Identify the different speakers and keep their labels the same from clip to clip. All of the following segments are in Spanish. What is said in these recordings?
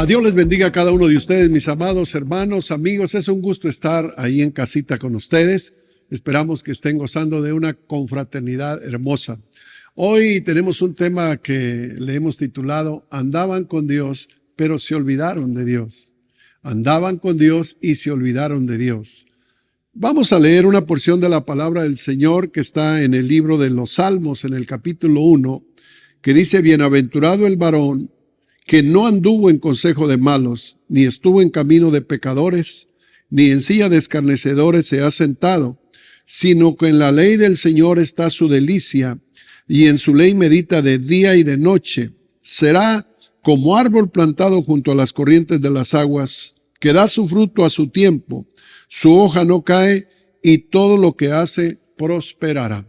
Speaker 1: Dios les bendiga a cada uno de ustedes, mis amados hermanos, amigos. Es un gusto estar ahí en casita con ustedes. Esperamos que estén gozando de una confraternidad hermosa. Hoy tenemos un tema que le hemos titulado Andaban con Dios, pero se olvidaron de Dios. Andaban con Dios y se olvidaron de Dios. Vamos a leer una porción de la palabra del Señor que está en el libro de los Salmos, en el capítulo 1, que dice: Bienaventurado el varón que no anduvo en consejo de malos, ni estuvo en camino de pecadores, ni en silla de escarnecedores se ha sentado, sino que en la ley del Señor está su delicia, y en su ley medita de día y de noche. Será como árbol plantado junto a las corrientes de las aguas, que da su fruto a su tiempo, su hoja no cae, y todo lo que hace prosperará.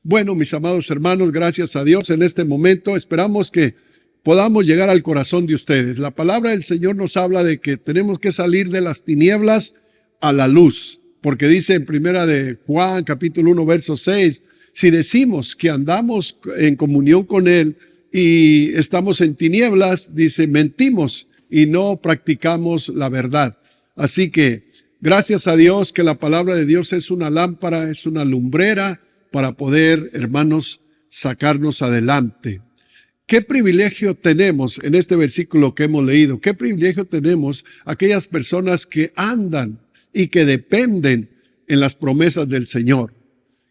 Speaker 1: Bueno, mis amados hermanos, gracias a Dios en este momento esperamos que podamos llegar al corazón de ustedes. La palabra del Señor nos habla de que tenemos que salir de las tinieblas a la luz, porque dice en primera de Juan, capítulo 1, verso 6, si decimos que andamos en comunión con Él y estamos en tinieblas, dice, mentimos y no practicamos la verdad. Así que, gracias a Dios que la palabra de Dios es una lámpara, es una lumbrera para poder, hermanos, sacarnos adelante. ¿Qué privilegio tenemos en este versículo que hemos leído? ¿Qué privilegio tenemos aquellas personas que andan y que dependen en las promesas del Señor?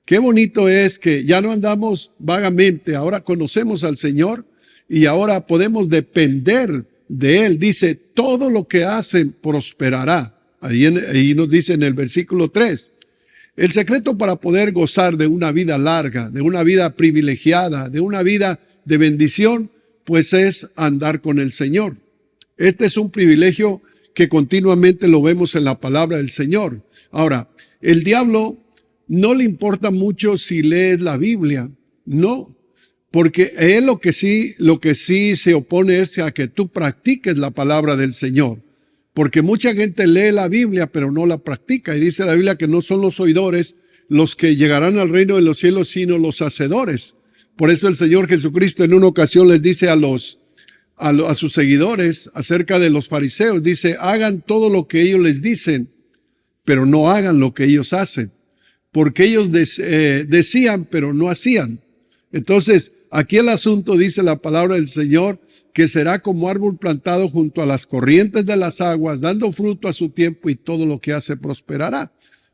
Speaker 1: Qué bonito es que ya no andamos vagamente, ahora conocemos al Señor y ahora podemos depender de Él. Dice, todo lo que hacen prosperará. Ahí nos dice en el versículo 3. El secreto para poder gozar de una vida larga, de una vida privilegiada, de una vida de bendición, pues es andar con el Señor. Este es un privilegio que continuamente lo vemos en la palabra del Señor. Ahora, el diablo no le importa mucho si lees la Biblia, no, porque él lo que sí se opone es a que tú practiques la palabra del Señor. Porque mucha gente lee la Biblia, pero no la practica. Y dice la Biblia que no son los oidores los que llegarán al reino de los cielos, sino los hacedores. Por eso el Señor Jesucristo en una ocasión les dice a sus seguidores acerca de los fariseos, dice, hagan todo lo que ellos les dicen, pero no hagan lo que ellos hacen. Porque ellos decían, pero no hacían. Entonces, aquí el asunto, dice la palabra del Señor, que será como árbol plantado junto a las corrientes de las aguas, dando fruto a su tiempo y todo lo que hace prosperará.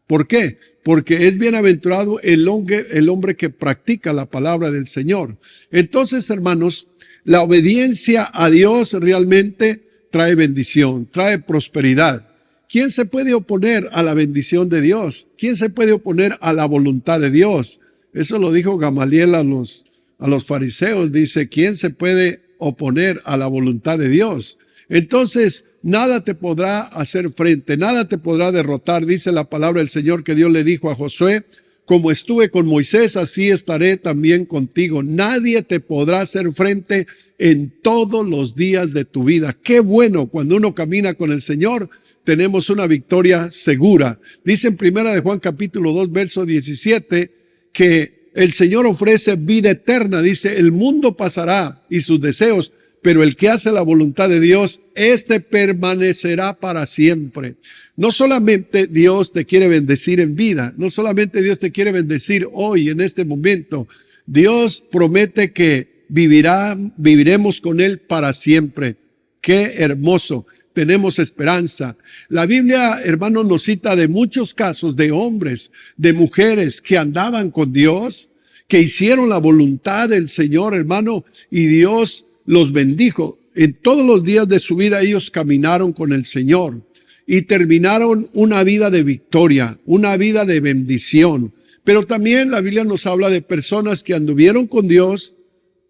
Speaker 1: ¿Por qué? Porque es bienaventurado el hombre que practica la palabra del Señor. Entonces, hermanos, la obediencia a Dios realmente trae bendición, trae prosperidad. ¿Quién se puede oponer a la bendición de Dios? ¿Quién se puede oponer a la voluntad de Dios? Eso lo dijo Gamaliel a los fariseos. Dice, ¿quién se puede oponer a la voluntad de Dios? Entonces, nada te podrá hacer frente, nada te podrá derrotar. Dice la palabra del Señor que Dios le dijo a Josué, como estuve con Moisés, así estaré también contigo. Nadie te podrá hacer frente en todos los días de tu vida. Qué bueno, cuando uno camina con el Señor, tenemos una victoria segura. Dice en primera de Juan capítulo 2, verso 17, que el Señor ofrece vida eterna. Dice, el mundo pasará y sus deseos, pero el que hace la voluntad de Dios, éste permanecerá para siempre. No solamente Dios te quiere bendecir en vida, no solamente Dios te quiere bendecir hoy, en este momento. Dios promete que viviremos con Él para siempre. ¡Qué hermoso! Tenemos esperanza. La Biblia, hermanos, nos cita de muchos casos de hombres, de mujeres que andaban con Dios, que hicieron la voluntad del Señor, hermano, y Dios los bendijo. En todos los días de su vida ellos caminaron con el Señor y terminaron una vida de victoria, una vida de bendición. Pero también la Biblia nos habla de personas que anduvieron con Dios,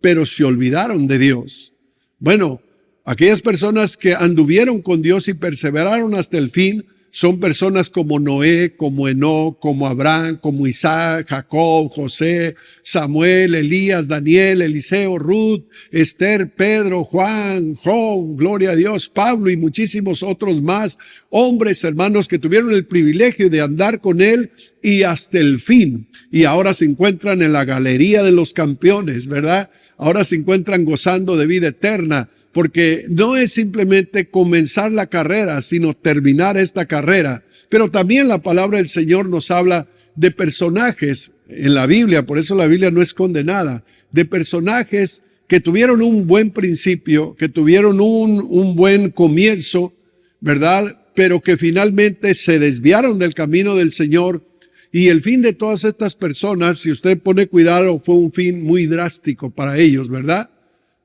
Speaker 1: pero se olvidaron de Dios. Bueno, aquellas personas que anduvieron con Dios y perseveraron hasta el fin son personas como Noé, como Enoc, como Abraham, como Isaac, Jacob, José, Samuel, Elías, Daniel, Eliseo, Ruth, Esther, Pedro, Juan, Job, gloria a Dios, Pablo y muchísimos otros más. Hombres, hermanos, que tuvieron el privilegio de andar con Él y hasta el fin. Y ahora se encuentran en la galería de los campeones, ¿verdad? Ahora se encuentran gozando de vida eterna, porque no es simplemente comenzar la carrera, sino terminar esta carrera. Pero también la palabra del Señor nos habla de personajes en la Biblia, por eso la Biblia no es condenada, de personajes que tuvieron un buen principio, que tuvieron un buen comienzo, ¿verdad? Pero que finalmente se desviaron del camino del Señor. Y el fin de todas estas personas, si usted pone cuidado, fue un fin muy drástico para ellos, ¿verdad?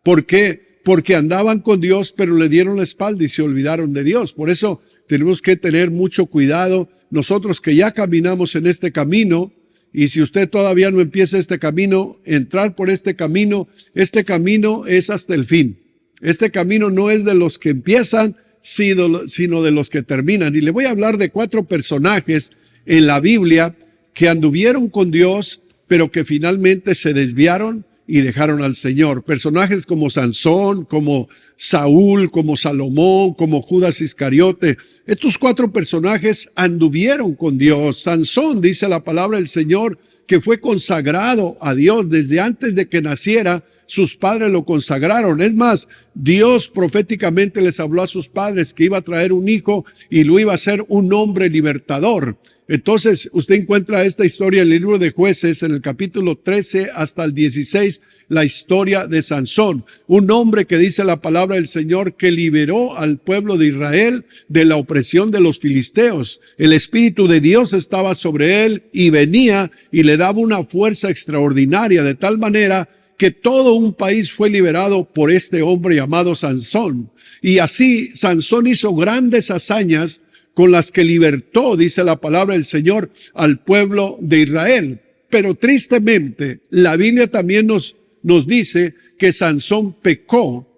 Speaker 1: ¿Por qué? Porque andaban con Dios, pero le dieron la espalda y se olvidaron de Dios. Por eso tenemos que tener mucho cuidado. Nosotros que ya caminamos en este camino, y si usted todavía no empieza este camino, entrar por este camino es hasta el fin. Este camino no es de los que empiezan, sino de los que terminan. Y le voy a hablar de 4 personajes en la Biblia que anduvieron con Dios, pero que finalmente se desviaron y dejaron al Señor. Personajes como Sansón, como Saúl, como Salomón, como Judas Iscariote. Estos 4 personajes anduvieron con Dios. Sansón, dice la palabra del Señor, que fue consagrado a Dios desde antes de que naciera. Sus padres lo consagraron. Es más, Dios proféticamente les habló a sus padres que iba a traer un hijo y lo iba a hacer un hombre libertador. Entonces, usted encuentra esta historia en el libro de Jueces, en el capítulo 13 hasta el 16, la historia de Sansón, un hombre que dice la palabra del Señor que liberó al pueblo de Israel de la opresión de los filisteos. El Espíritu de Dios estaba sobre él y venía y le daba una fuerza extraordinaria, de tal manera que todo un país fue liberado por este hombre llamado Sansón. Y así Sansón hizo grandes hazañas con las que libertó, dice la palabra del Señor, al pueblo de Israel. Pero tristemente, la Biblia también nos dice que Sansón pecó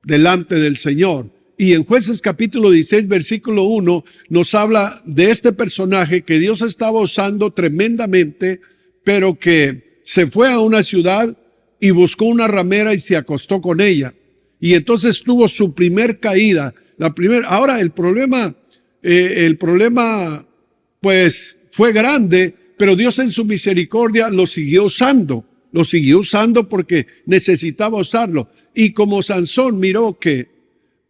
Speaker 1: delante del Señor. Y en Jueces capítulo 16, versículo 1, nos habla de este personaje que Dios estaba usando tremendamente, pero que se fue a una ciudad y buscó una ramera y se acostó con ella. Y entonces tuvo su primer caída. Ahora el problema pues fue grande, pero Dios en su misericordia lo siguió usando porque necesitaba usarlo. Y como Sansón miró que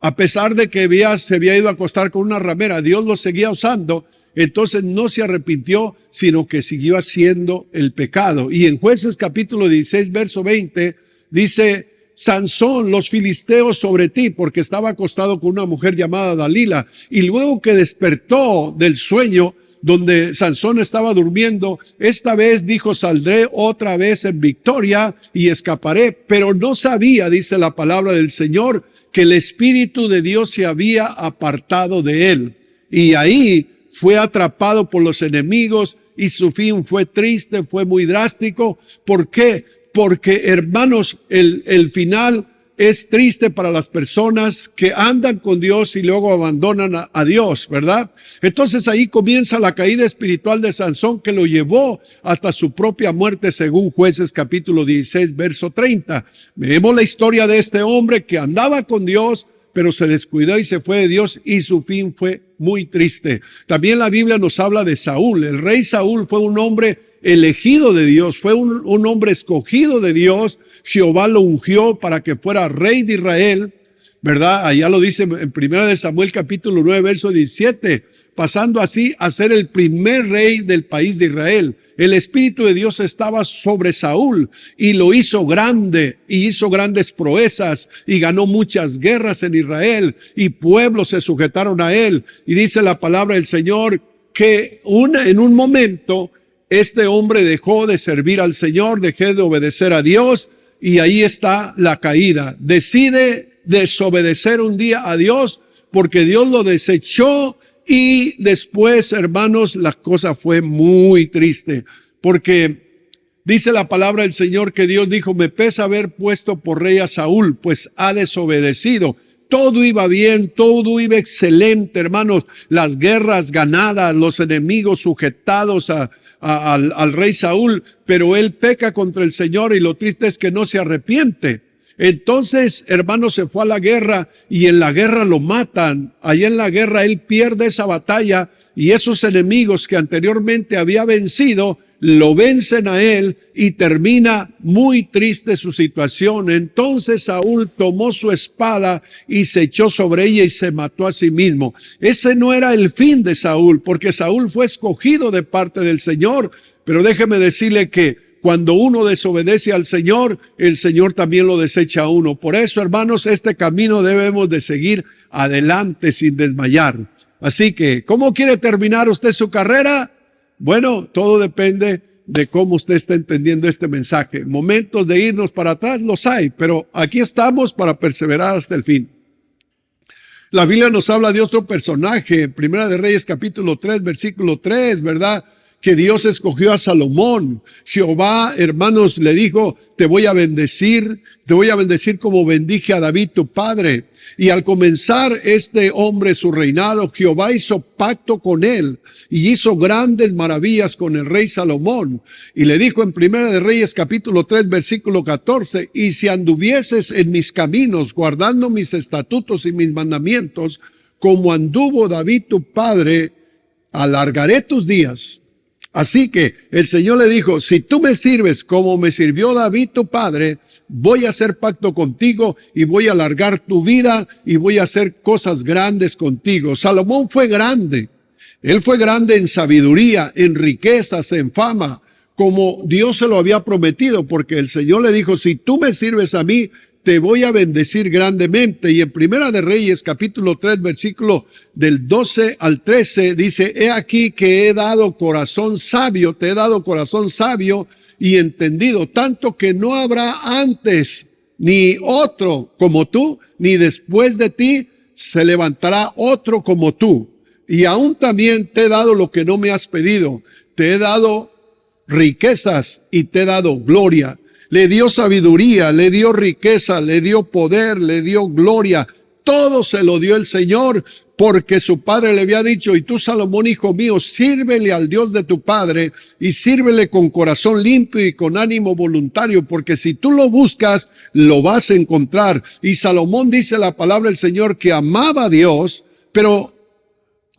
Speaker 1: a pesar de que se había ido a acostar con una ramera, Dios lo seguía usando, entonces no se arrepintió, sino que siguió haciendo el pecado. Y en Jueces capítulo 16, verso 20, dice: Sansón, los filisteos sobre ti, porque estaba acostado con una mujer llamada Dalila. Y luego que despertó del sueño donde Sansón estaba durmiendo, esta vez dijo: saldré otra vez en victoria y escaparé. Pero no sabía, dice la palabra del Señor, que el Espíritu de Dios se había apartado de él. Y ahí fue atrapado por los enemigos y su fin fue triste, fue muy drástico. ¿Por qué? Porque, hermanos, el final es triste para las personas que andan con Dios y luego abandonan a Dios, ¿verdad? Entonces ahí comienza la caída espiritual de Sansón, que lo llevó hasta su propia muerte, según Jueces capítulo 16, verso 30. Vemos la historia de este hombre que andaba con Dios, pero se descuidó y se fue de Dios, y su fin fue muy triste. También la Biblia nos habla de Saúl. El rey Saúl fue un hombre elegido de Dios, fue un hombre escogido de Dios. Jehová lo ungió para que fuera rey de Israel, ¿verdad? Allá lo dice en 1 Samuel capítulo 9, verso 17, pasando así a ser el primer rey del país de Israel. El Espíritu de Dios estaba sobre Saúl y lo hizo grande, y hizo grandes proezas, y ganó muchas guerras en Israel, y pueblos se sujetaron a él. Y dice la palabra del Señor que en un momento este hombre dejó de servir al Señor, dejó de obedecer a Dios, y ahí está la caída. Decide desobedecer un día a Dios porque Dios lo desechó, y después, hermanos, la cosa fue muy triste, porque dice la palabra del Señor que Dios dijo: me pesa haber puesto por rey a Saúl, pues ha desobedecido. Todo iba bien, todo iba excelente, hermanos. Las guerras ganadas, los enemigos sujetados al rey Saúl, pero él peca contra el Señor, y lo triste es que no se arrepiente. Entonces, hermanos, se fue a la guerra, y en la guerra lo matan. Allá en la guerra él pierde esa batalla, y esos enemigos que anteriormente había vencido lo vencen a él y termina muy triste su situación. Entonces Saúl tomó su espada y se echó sobre ella y se mató a sí mismo. Ese no era el fin de Saúl, porque Saúl fue escogido de parte del Señor. Pero déjeme decirle que cuando uno desobedece al Señor, el Señor también lo desecha a uno. Por eso, hermanos, este camino debemos de seguir adelante sin desmayar. Así que, ¿cómo quiere terminar usted su carrera? Bueno, todo depende de cómo usted está entendiendo este mensaje. Momentos de irnos para atrás los hay, pero aquí estamos para perseverar hasta el fin. La Biblia nos habla de otro personaje, en Primera de Reyes capítulo 3, versículo 3, ¿verdad? Que Dios escogió a Salomón. Jehová, hermanos, le dijo, te voy a bendecir como bendije a David tu padre. Y al comenzar este hombre su reinado, Jehová hizo pacto con él y hizo grandes maravillas con el rey Salomón. Y le dijo en Primera de Reyes capítulo 3, versículo 14, y si anduvieses en mis caminos, guardando mis estatutos y mis mandamientos, como anduvo David tu padre, alargaré tus días. Así que el Señor le dijo, si tú me sirves como me sirvió David tu padre, voy a hacer pacto contigo y voy a alargar tu vida y voy a hacer cosas grandes contigo. Salomón fue grande. Él fue grande en sabiduría, en riquezas, en fama, como Dios se lo había prometido, porque el Señor le dijo, si tú me sirves a mí, te voy a bendecir grandemente. Y en Primera de Reyes, capítulo 3, versículo del 12 al 13, dice, he aquí que he dado corazón sabio, te he dado corazón sabio y entendido, tanto que no habrá antes ni otro como tú, ni después de ti se levantará otro como tú. Y aún también te he dado lo que no me has pedido, te he dado riquezas y te he dado gloria. Le dio sabiduría, le dio riqueza, le dio poder, le dio gloria. Todo se lo dio el Señor porque su padre le había dicho, y tú, Salomón, hijo mío, sírvele al Dios de tu padre y sírvele con corazón limpio y con ánimo voluntario, porque si tú lo buscas, lo vas a encontrar. Y Salomón, dice la palabra del Señor, que amaba a Dios, pero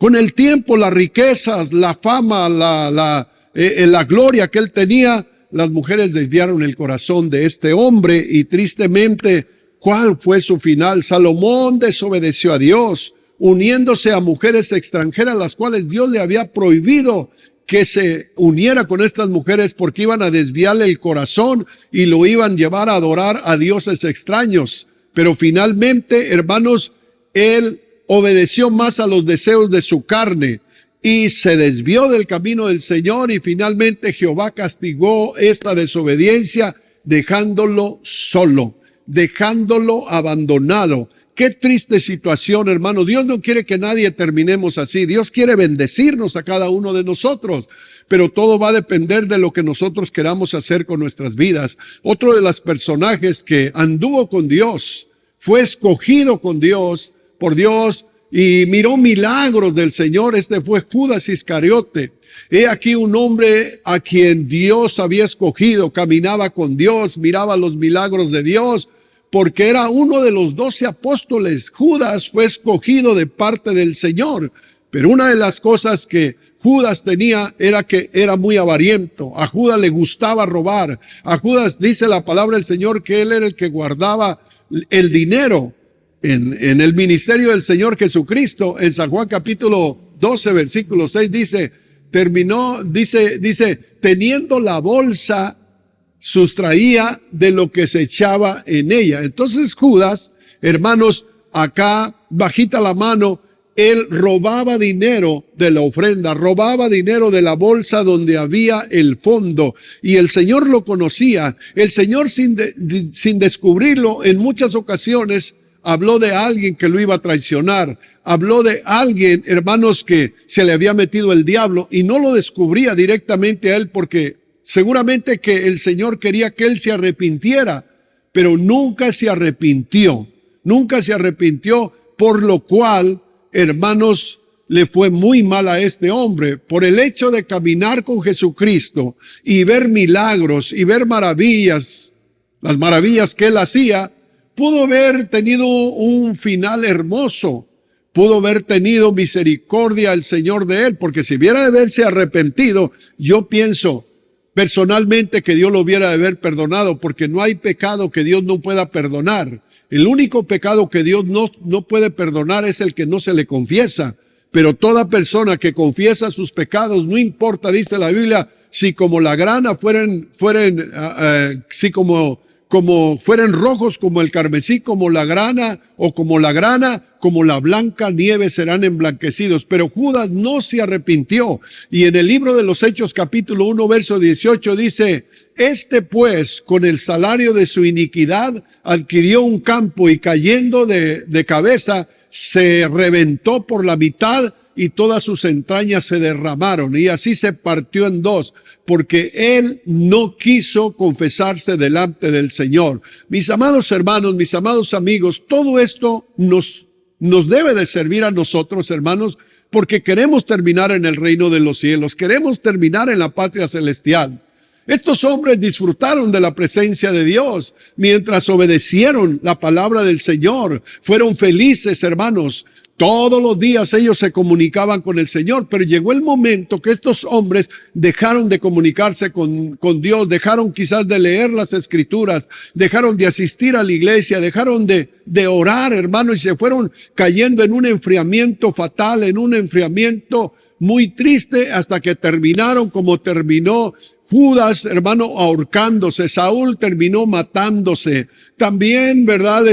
Speaker 1: con el tiempo, las riquezas, la fama, la gloria que él tenía, las mujeres desviaron el corazón de este hombre y tristemente, ¿cuál fue su final? Salomón desobedeció a Dios, uniéndose a mujeres extranjeras, las cuales Dios le había prohibido que se uniera con estas mujeres porque iban a desviarle el corazón y lo iban a llevar a adorar a dioses extraños. Pero finalmente, hermanos, él obedeció más a los deseos de su carne y se desvió del camino del Señor, y finalmente Jehová castigó esta desobediencia dejándolo solo, dejándolo abandonado. Qué triste situación, hermano. Dios no quiere que nadie terminemos así. Dios quiere bendecirnos a cada uno de nosotros, pero todo va a depender de lo que nosotros queramos hacer con nuestras vidas. Otro de los personajes que anduvo con Dios, fue escogido con Dios, por Dios, y miró milagros del Señor. Este fue Judas Iscariote. He aquí un hombre a quien Dios había escogido, caminaba con Dios, miraba los milagros de Dios, porque era uno de los 12 apóstoles. Judas fue escogido de parte del Señor. Pero una de las cosas que Judas tenía era que era muy avariento. A Judas le gustaba robar. A Judas, dice la palabra del Señor, que él era el que guardaba el dinero. En el ministerio del Señor Jesucristo, en San Juan capítulo 12, versículo 6, dice, teniendo la bolsa, sustraía de lo que se echaba en ella. Entonces Judas, hermanos, acá, bajita la mano, él robaba dinero de la ofrenda, robaba dinero de la bolsa donde había el fondo, y el Señor lo conocía. El Señor, sin descubrirlo, en muchas ocasiones, habló de alguien que lo iba a traicionar. Habló de alguien, hermanos, que se le había metido el diablo y no lo descubría directamente a él porque seguramente que el Señor quería que él se arrepintiera, pero nunca se arrepintió. Nunca se arrepintió, por lo cual, hermanos, le fue muy mal a este hombre. Por el hecho de caminar con Jesucristo y ver milagros y ver maravillas, las maravillas que él hacía, pudo haber tenido un final hermoso, pudo haber tenido misericordia el Señor de él, porque si hubiera de haberse arrepentido, yo pienso personalmente que Dios lo hubiera de haber perdonado, porque no hay pecado que Dios no pueda perdonar. El único pecado que Dios no puede perdonar es el que no se le confiesa. Pero toda persona que confiesa sus pecados, no importa, dice la Biblia, si como la grana fueren rojos como el carmesí, como la grana, o como la grana, como la blanca nieve serán emblanquecidos. Pero Judas no se arrepintió. Y en el libro de los Hechos, capítulo 1, verso 18, dice, este pues, con el salario de su iniquidad, adquirió un campo y cayendo de cabeza, se reventó por la mitad y todas sus entrañas se derramaron. Y así se partió en dos, porque él no quiso confesarse delante del Señor. Mis amados hermanos, mis amados amigos, todo esto nos debe de servir a nosotros, hermanos, porque queremos terminar en el reino de los cielos, queremos terminar en la patria celestial. Estos hombres disfrutaron de la presencia de Dios mientras obedecieron la palabra del Señor. Fueron felices, hermanos. Todos los días ellos se comunicaban con el Señor, pero llegó el momento que estos hombres dejaron de comunicarse con Dios, dejaron quizás de leer las Escrituras, dejaron de asistir a la iglesia, dejaron de orar, hermanos, y se fueron cayendo en un enfriamiento fatal, en un enfriamiento muy triste, hasta que terminaron como terminó Judas, hermano, ahorcándose. Saúl terminó matándose. También, ¿verdad?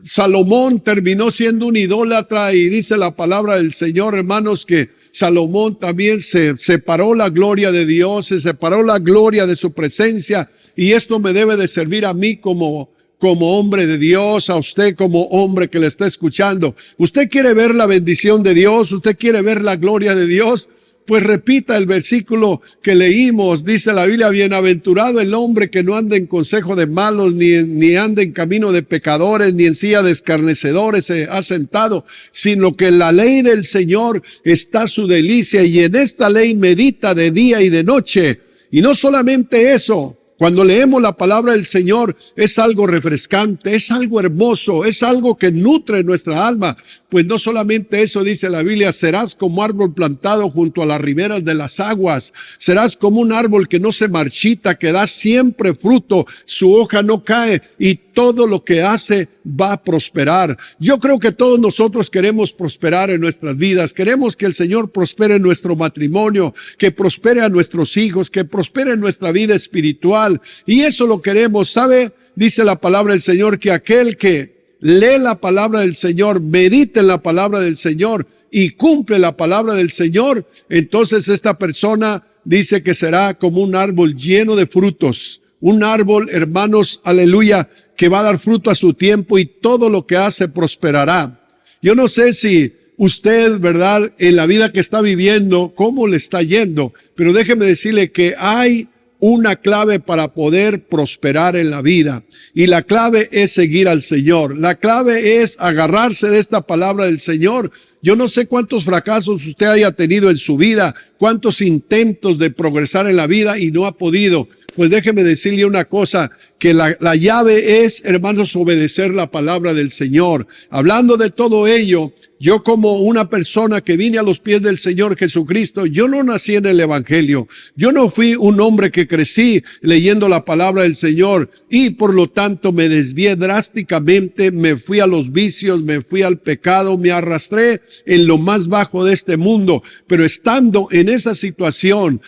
Speaker 1: Salomón terminó siendo un idólatra, y dice la palabra del Señor, hermanos, que Salomón también se separó la gloria de Dios, se separó la gloria de su presencia, y esto me debe de servir a mí como hombre de Dios, a usted como hombre que le está escuchando. ¿Usted quiere ver la bendición de Dios? ¿Usted quiere ver la gloria de Dios? Pues repita el versículo que leímos. Dice la Biblia, bienaventurado el hombre que no anda en consejo de malos, ni anda en camino de pecadores, ni en silla de escarnecedores se ha sentado, sino que en la ley del Señor está su delicia, y en esta ley medita de día y de noche. Y no solamente eso, cuando leemos la palabra del Señor es algo refrescante, es algo hermoso, es algo que nutre nuestra alma. Pues no solamente eso, dice la Biblia, serás como árbol plantado junto a las riberas de las aguas. Serás como un árbol que no se marchita, que da siempre fruto, su hoja no cae y todo lo que hace va a prosperar. Yo creo que todos nosotros queremos prosperar en nuestras vidas. Queremos que el Señor prospere en nuestro matrimonio, que prospere a nuestros hijos, que prospere en nuestra vida espiritual. Y eso lo queremos, ¿sabe? Dice la palabra del Señor que aquel que lee la palabra del Señor, medita en la palabra del Señor y cumple la palabra del Señor, entonces esta persona dice que será como un árbol lleno de frutos. Un árbol, hermanos, aleluya, que va a dar fruto a su tiempo y todo lo que hace prosperará. Yo no sé si usted, ¿verdad?, en la vida que está viviendo, cómo le está yendo, pero déjeme decirle que hay una clave para poder prosperar en la vida. Y la clave es seguir al Señor. La clave es agarrarse de esta palabra del Señor. Yo no sé cuántos fracasos usted haya tenido en su vida, cuántos intentos de progresar en la vida y no ha podido. Pues déjeme decirle una cosa, que la llave es, hermanos, obedecer la palabra del Señor. Hablando de todo ello, yo como una persona que vine a los pies del Señor Jesucristo, yo no nací en el Evangelio. Yo no fui un hombre que crecí leyendo la palabra del Señor y por lo tanto me desvié drásticamente, me fui a los vicios, me fui al pecado, me arrastré en lo más bajo de este mundo. Pero estando en esa situación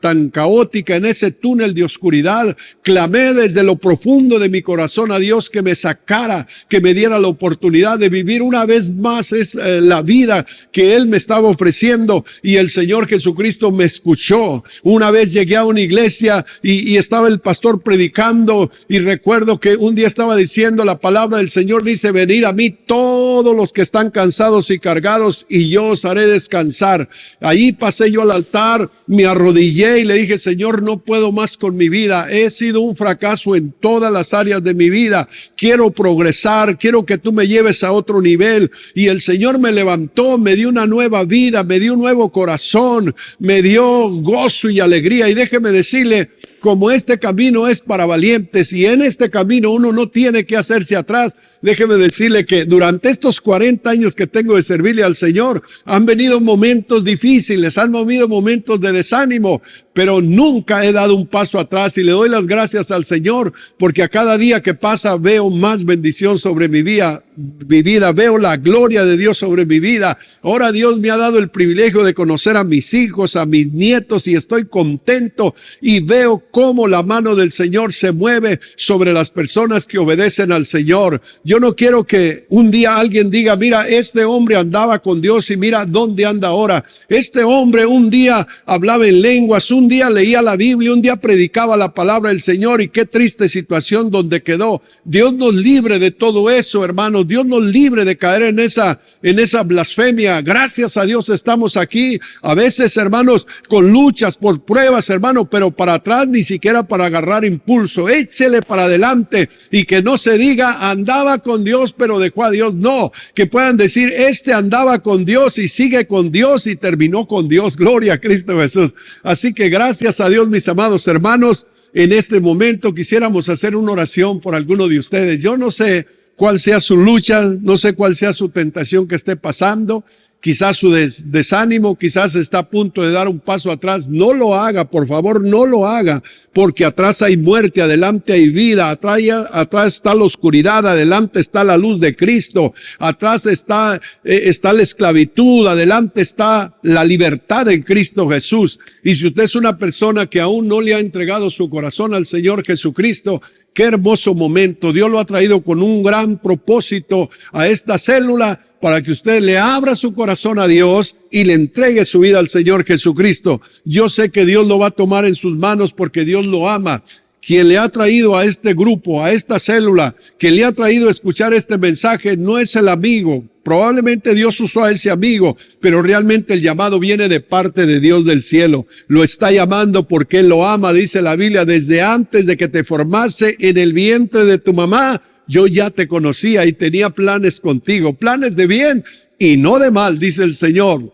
Speaker 1: tan caótica, en ese túnel de oscuridad, clamé desde lo profundo de mi corazón a Dios que me sacara, que me diera la oportunidad de vivir una vez más la vida que Él me estaba ofreciendo, y el Señor Jesucristo me escuchó. Una vez llegué a una iglesia y estaba el pastor predicando, y recuerdo que un día estaba diciendo, la palabra del Señor dice, venid a mí todos los que están cansados y cargados y yo os haré descansar. Ahí pasé yo al altar, me arrodillé y le dije, Señor, no puedo más con mi vida. He sido un fracaso en todas las áreas de mi vida. Quiero progresar, quiero que tú me lleves a otro nivel. Y el Señor me levantó, me dio una nueva vida, me dio un nuevo corazón, me dio gozo y alegría. Y déjeme decirle, como este camino es para valientes y en este camino uno no tiene que hacerse atrás, déjeme decirle que durante estos 40 años que tengo de servirle al Señor, han venido momentos difíciles, han venido momentos de desánimo, pero nunca he dado un paso atrás y le doy las gracias al Señor porque a cada día que pasa veo más bendición sobre mi vida, veo la gloria de Dios sobre mi vida. Ahora Dios me ha dado el privilegio de conocer a mis hijos, a mis nietos y estoy contento y veo cómo la mano del Señor se mueve sobre las personas que obedecen al Señor. Yo no quiero que un día alguien diga, mira, este hombre andaba con Dios y mira dónde anda ahora. Este hombre un día hablaba en lenguas, un día leía la Biblia, un día predicaba la palabra del Señor y qué triste situación donde quedó. Dios nos libre de todo eso, hermanos. Dios nos libre de caer en esa blasfemia. Gracias a Dios estamos aquí. A veces, hermanos, con luchas, por pruebas, hermanos, pero para atrás ni siquiera para agarrar impulso. Échele para adelante y que no se diga andaba con Dios pero dejó a Dios. No, que puedan decir este andaba con Dios y sigue con Dios y terminó con Dios. Gloria a Cristo Jesús. Así que gracias a Dios, mis amados hermanos, en este momento quisiéramos hacer una oración por alguno de ustedes. Yo no sé cuál sea su lucha, no sé cuál sea su tentación que esté pasando, quizás su desánimo, quizás está a punto de dar un paso atrás. No lo haga, por favor, no lo haga, porque atrás hay muerte, adelante hay vida, atrás está la oscuridad, adelante está la luz de Cristo, atrás está la esclavitud, adelante está la libertad en Cristo Jesús. Y si usted es una persona que aún no le ha entregado su corazón al Señor Jesucristo, qué hermoso momento. Dios lo ha traído con un gran propósito a esta célula para que usted le abra su corazón a Dios y le entregue su vida al Señor Jesucristo. Yo sé que Dios lo va a tomar en sus manos porque Dios lo ama. Quien le ha traído a este grupo, a esta célula, que le ha traído a escuchar este mensaje, no es el amigo. Probablemente Dios usó a ese amigo, pero realmente el llamado viene de parte de Dios del cielo. Lo está llamando porque Él lo ama, dice la Biblia, desde antes de que te formase en el vientre de tu mamá, yo ya te conocía y tenía planes contigo, planes de bien y no de mal, dice el Señor,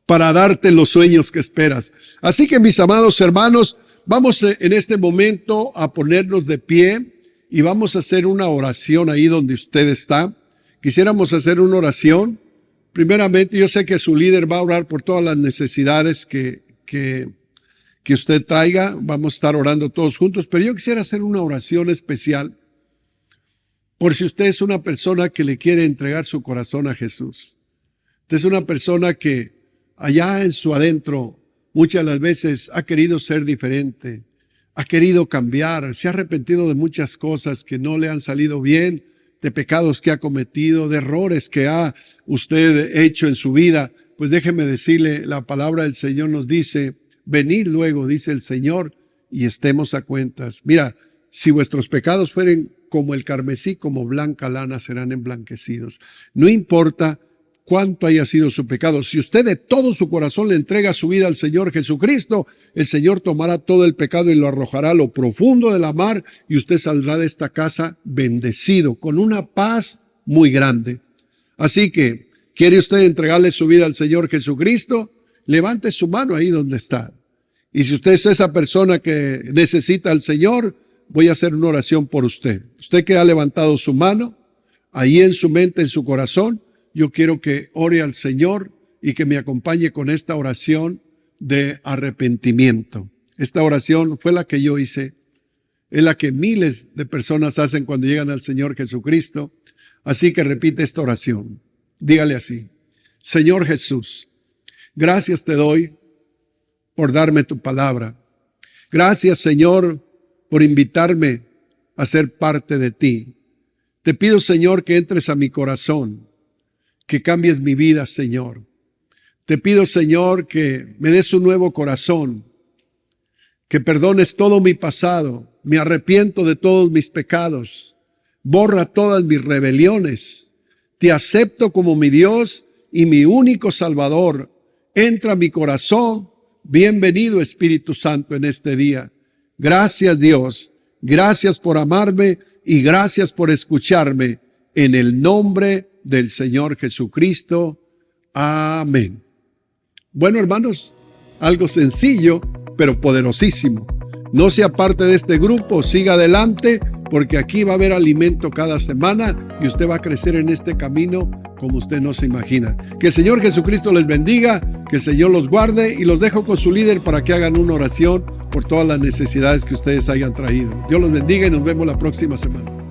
Speaker 1: para darte los sueños que esperas. Así que, mis amados hermanos, vamos en este momento a ponernos de pie y vamos a hacer una oración ahí donde usted está. Quisiéramos hacer una oración. Primeramente, yo sé que su líder va a orar por todas las necesidades que usted traiga. Vamos a estar orando todos juntos, pero yo quisiera hacer una oración especial por si usted es una persona que le quiere entregar su corazón a Jesús. Usted es una persona que allá en su adentro muchas de las veces ha querido ser diferente, ha querido cambiar, se ha arrepentido de muchas cosas que no le han salido bien, de pecados que ha cometido, de errores que ha usted hecho en su vida. Pues déjeme decirle, la palabra del Señor nos dice, venid luego, dice el Señor, y estemos a cuentas. Mira, si vuestros pecados fueren como el carmesí, como blanca lana, serán emblanquecidos. No importa cuánto haya sido su pecado. Si usted de todo su corazón le entrega su vida al Señor Jesucristo, el Señor tomará todo el pecado y lo arrojará a lo profundo de la mar y usted saldrá de esta casa bendecido, con una paz muy grande. Así que, ¿quiere usted entregarle su vida al Señor Jesucristo? Levante su mano ahí donde está. Y si usted es esa persona que necesita al Señor, voy a hacer una oración por usted. Usted que ha levantado su mano, ahí en su mente, en su corazón, yo quiero que ore al Señor y que me acompañe con esta oración de arrepentimiento. Esta oración fue la que yo hice, es la que miles de personas hacen cuando llegan al Señor Jesucristo. Así que repite esta oración. Dígale así: Señor Jesús, gracias te doy por darme tu palabra. Gracias, Señor, por invitarme a ser parte de ti. Te pido, Señor, que entres a mi corazón, que cambies mi vida, Señor. Te pido, Señor, que me des un nuevo corazón, que perdones todo mi pasado. Me arrepiento de todos mis pecados. Borra todas mis rebeliones. Te acepto como mi Dios y mi único Salvador. Entra a mi corazón. Bienvenido, Espíritu Santo, en este día. Gracias, Dios. Gracias por amarme y gracias por escucharme. En el nombre del Señor Jesucristo. Amén. Bueno, hermanos, algo sencillo, pero poderosísimo. No sea parte de este grupo, siga adelante, porque aquí va a haber alimento cada semana y usted va a crecer en este camino como usted no se imagina. Que el Señor Jesucristo les bendiga, que el Señor los guarde, y los dejo con su líder para que hagan una oración por todas las necesidades que ustedes hayan traído. Dios los bendiga y nos vemos la próxima semana.